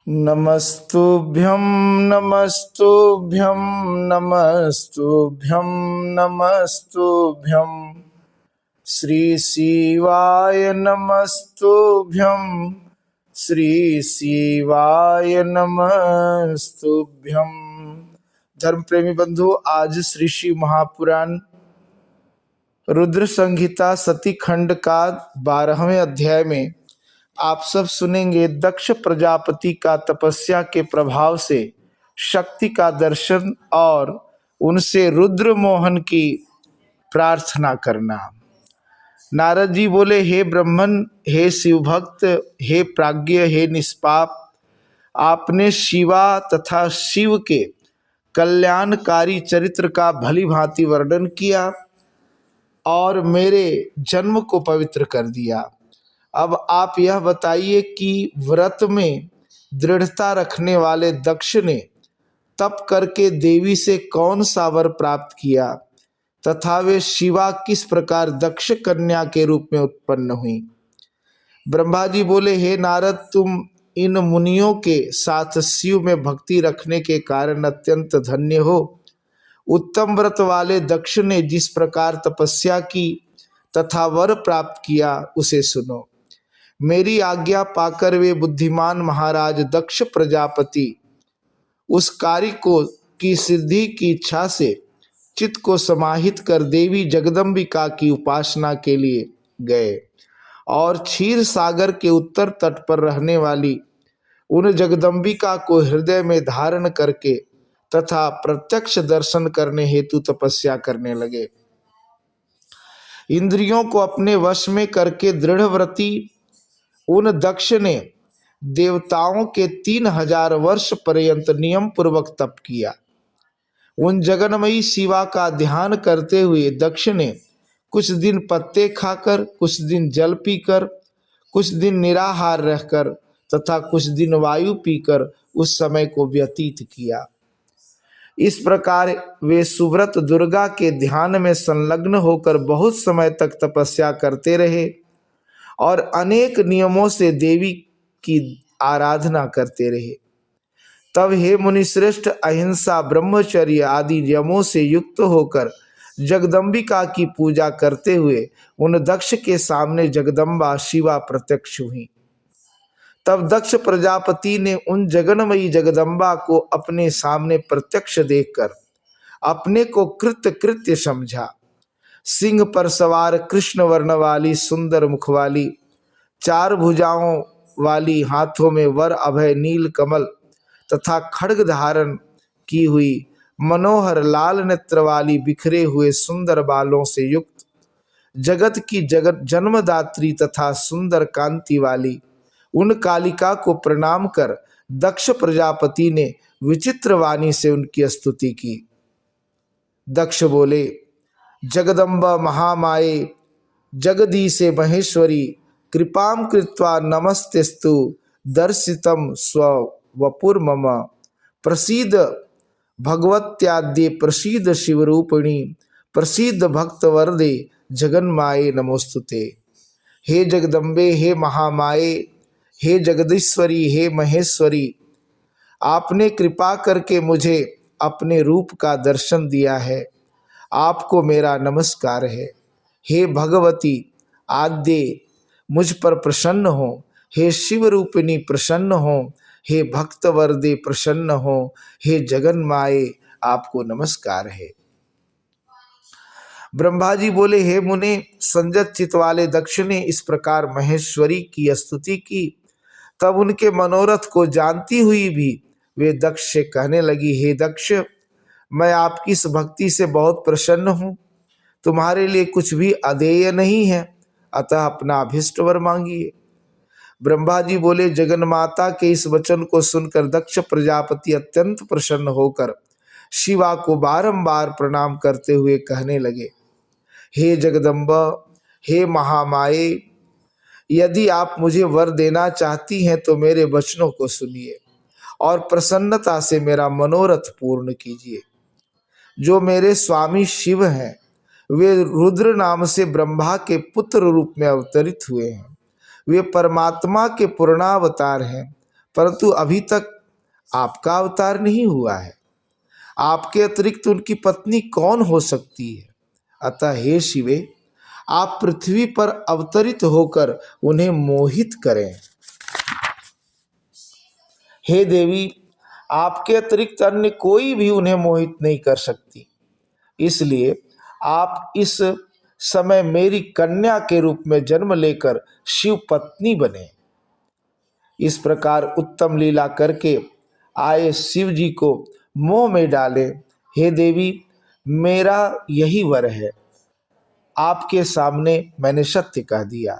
नमस्तुभ्यं नमस्तुभ्यं नमस्तुभ्यं नमस्तुभ्यं श्री शिवाय नमस्तुभ्यं श्री शिवाय नमस्तुभ्यं। धर्म प्रेमी बंधु, आज श्री शिव महापुराण रुद्र संहिता सती खंड का 12वें अध्याय में आप सब सुनेंगे दक्ष प्रजापति का तपस्या के प्रभाव से शक्ति का दर्शन और उनसे रुद्र मोहन की प्रार्थना करना। नारद जी बोले, हे ब्रह्मन, हे शिव भक्त, हे प्राज्ञ, हे निष्पाप, आपने शिवा तथा शिव के कल्याणकारी चरित्र का भली भांति वर्णन किया और मेरे जन्म को पवित्र कर दिया। अब आप यह बताइए कि व्रत में दृढ़ता रखने वाले दक्ष ने तप करके देवी से कौन सा वर प्राप्त किया तथा वे शिवा किस प्रकार दक्ष कन्या के रूप में उत्पन्न हुई। ब्रह्मा जी बोले, हे नारद, तुम इन मुनियों के साथ शिव में भक्ति रखने के कारण अत्यंत धन्य हो। उत्तम व्रत वाले दक्ष ने जिस प्रकार तपस्या की तथा वर प्राप्त किया उसे सुनो। मेरी आज्ञा पाकर वे बुद्धिमान महाराज दक्ष प्रजापति उस कार्य को की सिद्धि की इच्छा से चित्त को समाहित कर देवी जगदम्बिका की उपासना के लिए गए और क्षीर सागर के उत्तर तट पर रहने वाली उन जगदम्बिका को हृदय में धारण करके तथा प्रत्यक्ष दर्शन करने हेतु तपस्या करने लगे। इंद्रियों को अपने वश में करके दृढ़व्रती उन दक्ष ने देवताओं के 3000 वर्ष पर्यंत नियम पूर्वक तप किया। उन जगन्मयी शिवा का ध्यान करते हुए दक्ष ने कुछ दिन पत्ते खाकर, कुछ दिन जल पीकर, कुछ दिन निराहार रहकर तथा कुछ दिन वायु पीकर उस समय को व्यतीत किया। इस प्रकार वे सुव्रत दुर्गा के ध्यान में संलग्न होकर बहुत समय तक तपस्या करते रहे और अनेक नियमों से देवी की आराधना करते रहे। तब हे मुनिश्रेष्ठ, अहिंसा, ब्रह्मचर्य आदि नियमों से युक्त होकर जगदम्बिका की पूजा करते हुए उन दक्ष के सामने जगदम्बा शिवा प्रत्यक्ष हुई। तब दक्ष प्रजापति ने उन जगन्मयी जगदम्बा को अपने सामने प्रत्यक्ष देखकर अपने को कृत्य समझा। सिंह पर सवार कृष्ण वर्ण वाली सुंदर मुख वाली, 4 भुजाओं वाली, हाथों में वर अभय नील कमल तथा खड्ग धारण की हुई, मनोहर लाल नेत्र वाली, बिखरे हुए सुंदर बालों से युक्त, जगत की जगत जन्मदात्री तथा सुंदर कांति वाली उन कालिका को प्रणाम कर दक्ष प्रजापति ने विचित्र वाणी से उनकी स्तुति की। दक्ष बोले, जगदम्बा महामाये जगदीशे महेश्वरी कृपां कृत्वा नमस्तेस्तु दर्शितं स्ववपुर मम प्रसीद भगवत्याद्ये प्रसीद शिवरूपिणी प्रसीद भक्तवरदे जगन्माये नमोस्तुते। हे जगदम्बे, हे महामाये, हे जगदीश्वरी, हे महेश्वरी, आपने कृपा करके मुझे अपने रूप का दर्शन दिया है, आपको मेरा नमस्कार है। हे भगवती आद्य, मुझ पर प्रसन्न हो। हे शिव रूपिणी प्रसन्न हो। हे भक्त वरदे प्रसन्न हो। हे जगन्माये, आपको नमस्कार है। ब्रह्मा जी बोले, हे मुने, संजत चित वाले दक्ष ने इस प्रकार महेश्वरी की स्तुति की। तब उनके मनोरथ को जानती हुई भी वे दक्ष से कहने लगी, हे दक्ष, मैं आपकी इस भक्ति से बहुत प्रसन्न हूँ। तुम्हारे लिए कुछ भी अदेय नहीं है, अतः अपना अभिष्ट वर मांगिए। ब्रह्मा जी बोले, जगन्माता के इस वचन को सुनकर दक्ष प्रजापति अत्यंत प्रसन्न होकर शिवा को बारंबार प्रणाम करते हुए कहने लगे, हे जगदम्बा, हे महामाये, यदि आप मुझे वर देना चाहती हैं तो मेरे वचनों को सुनिए और प्रसन्नता से मेरा मनोरथ पूर्ण कीजिए। जो मेरे स्वामी शिव हैं, वे रुद्र नाम से ब्रह्मा के पुत्र रूप में अवतरित हुए हैं। वे परमात्मा के पूर्णावतार हैं। परंतु अभी तक आपका अवतार नहीं हुआ है। आपके अतिरिक्त उनकी पत्नी कौन हो सकती है? अतः हे शिवे, आप पृथ्वी पर अवतरित होकर उन्हें मोहित करें। हे देवी, आपके अतिरिक्त अन्य कोई भी उन्हें मोहित नहीं कर सकती, इसलिए आप इस समय मेरी कन्या के रूप में जन्म लेकर शिव पत्नी बने। इस प्रकार उत्तम लीला करके आए शिव जी को मोह में डाले। हे देवी, मेरा यही वर है। आपके सामने मैंने सत्य कह दिया।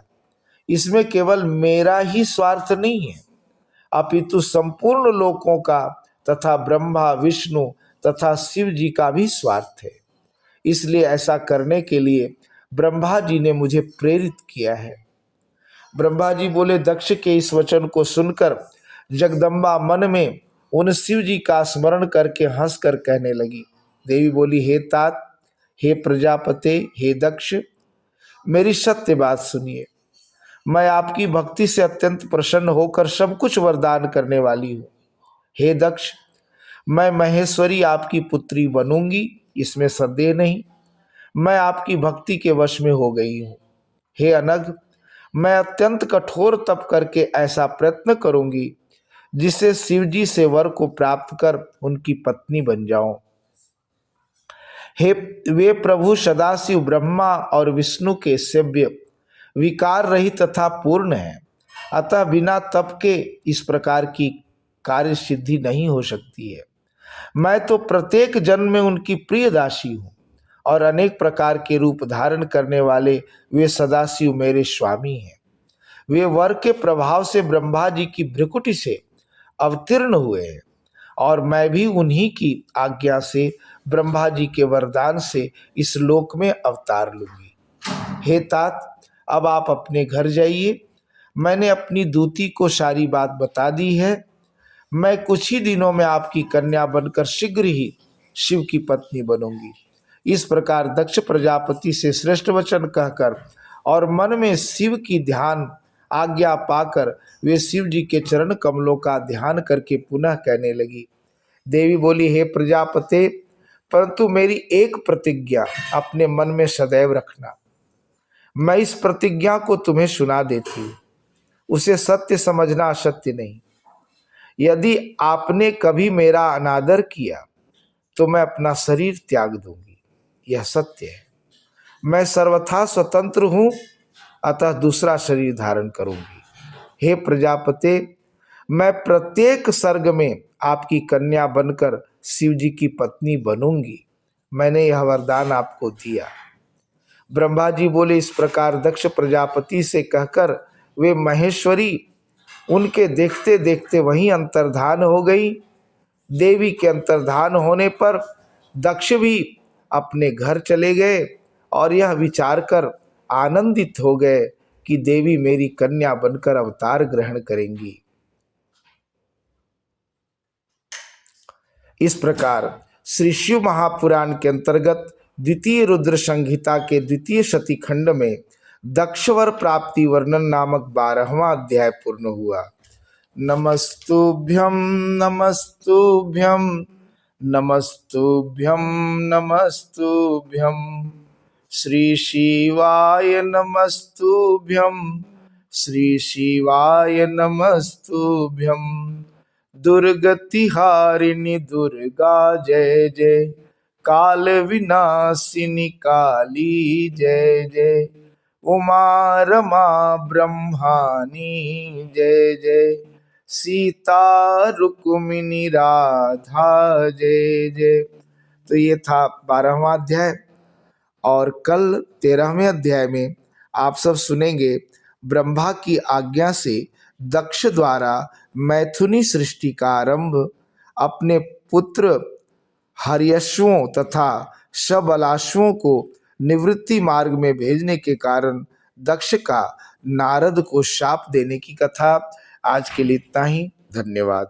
इसमें केवल मेरा ही स्वार्थ नहीं है, अपितु संपूर्ण लोकों का तथा ब्रह्मा विष्णु तथा शिव जी का भी स्वार्थ है। इसलिए ऐसा करने के लिए ब्रह्मा जी ने मुझे प्रेरित किया है। ब्रह्मा जी बोले। दक्ष के इस वचन को सुनकर जगदम्बा मन में उन शिव जी का स्मरण करके हंसकर कहने लगी। देवी बोली, हे तात, हे प्रजापते, हे दक्ष, मेरी सत्य बात सुनिए। मैं आपकी भक्ति से अत्यंत प्रसन्न होकर सब कुछ वरदान करने वाली हूँ। हे दक्ष, मैं महेश्वरी आपकी पुत्री बनूंगी, इसमें संदेह नहीं। मैं आपकी भक्ति के वश में हो गई हूँ। हे अनघ, मैं अत्यंत कठोर तप करके ऐसा प्रयत्न करूंगी जिससे शिव जी से वर को प्राप्त कर उनकी पत्नी बन जाऊं। हे वे प्रभु सदाशिव ब्रह्मा और विष्णु के सेव्य, विकार रहित तथा पूर्ण है, अतः बिना तप के इस प्रकार की कार्य सिद्धि नहीं हो सकती है। मैं तो प्रत्येक जन्म में उनकी प्रिय दासी हूँ और अनेक प्रकार के रूप धारण करने वाले वे सदाशिव मेरे स्वामी हैं। वे वर के प्रभाव से ब्रह्मा जी की भ्रिकुटी से अवतीर्ण हुए हैं और मैं भी उन्हीं की आज्ञा से ब्रह्मा जी के वरदान से इस लोक में अवतार लूंगी। हे तात, अब आप अपने घर जाइए। मैंने अपनी दूती को सारी बात बता दी है। मैं कुछ ही दिनों में आपकी कन्या बनकर शीघ्र ही शिव की पत्नी बनूंगी। इस प्रकार दक्ष प्रजापति से श्रेष्ठ वचन कहकर और मन में शिव की ध्यान आज्ञा पाकर वे शिव जी के चरण कमलों का ध्यान करके पुनः कहने लगी। देवी बोली, हे प्रजापते, परंतु मेरी एक प्रतिज्ञा अपने मन में सदैव रखना। मैं इस प्रतिज्ञा को तुम्हें सुना देती हूँ, उसे सत्य समझना, असत्य नहीं। यदि आपने कभी मेरा अनादर किया तो मैं अपना शरीर त्याग दूंगी, यह सत्य है। मैं सर्वथा स्वतंत्र हूँ, अतः दूसरा शरीर धारण करूंगी। हे प्रजापते, मैं प्रत्येक सर्ग में आपकी कन्या बनकर शिव जी की पत्नी बनूंगी। मैंने यह वरदान आपको दिया। ब्रह्मा जी बोले। इस प्रकार दक्ष प्रजापति से कहकर वे महेश्वरी उनके देखते देखते वहीं अंतर्धान हो गई। देवी के अंतर्धान होने पर दक्ष भी अपने घर चले गए और यह विचार कर आनंदित हो गए कि देवी मेरी कन्या बनकर अवतार ग्रहण करेंगी। इस प्रकार श्री शिव महापुराण के अंतर्गत द्वितीय रुद्र संहिता के द्वितीय शती खंड में दक्षवर प्राप्ति वर्णन नामक 12वां अध्याय पूर्ण हुआ। नमस्तुभ्यं नमस्तुभ्यं नमस्तुभ्यं नमस्तुभ्यं श्री शिवाय नमस्तुभ्यं श्री शिवाय नमस्तुभ्यं दुर्गतिहारिणि दुर्गा जय जय काल विनाशिनी काली जय जय उमा रमा ब्रह्मानी जय जय सीता रुक्मिणी राधा जय जय। तो ये था 12वां अध्याय और कल 13वें अध्याय में आप सब सुनेंगे ब्रह्मा की आज्ञा से दक्ष द्वारा मैथुनी सृष्टि का आरंभ, अपने पुत्र हर्यश्वों तथा सबलाश्वों को निवृत्ति मार्ग में भेजने के कारण दक्ष का नारद को शाप देने की कथा। आज के लिए इतना ही। धन्यवाद।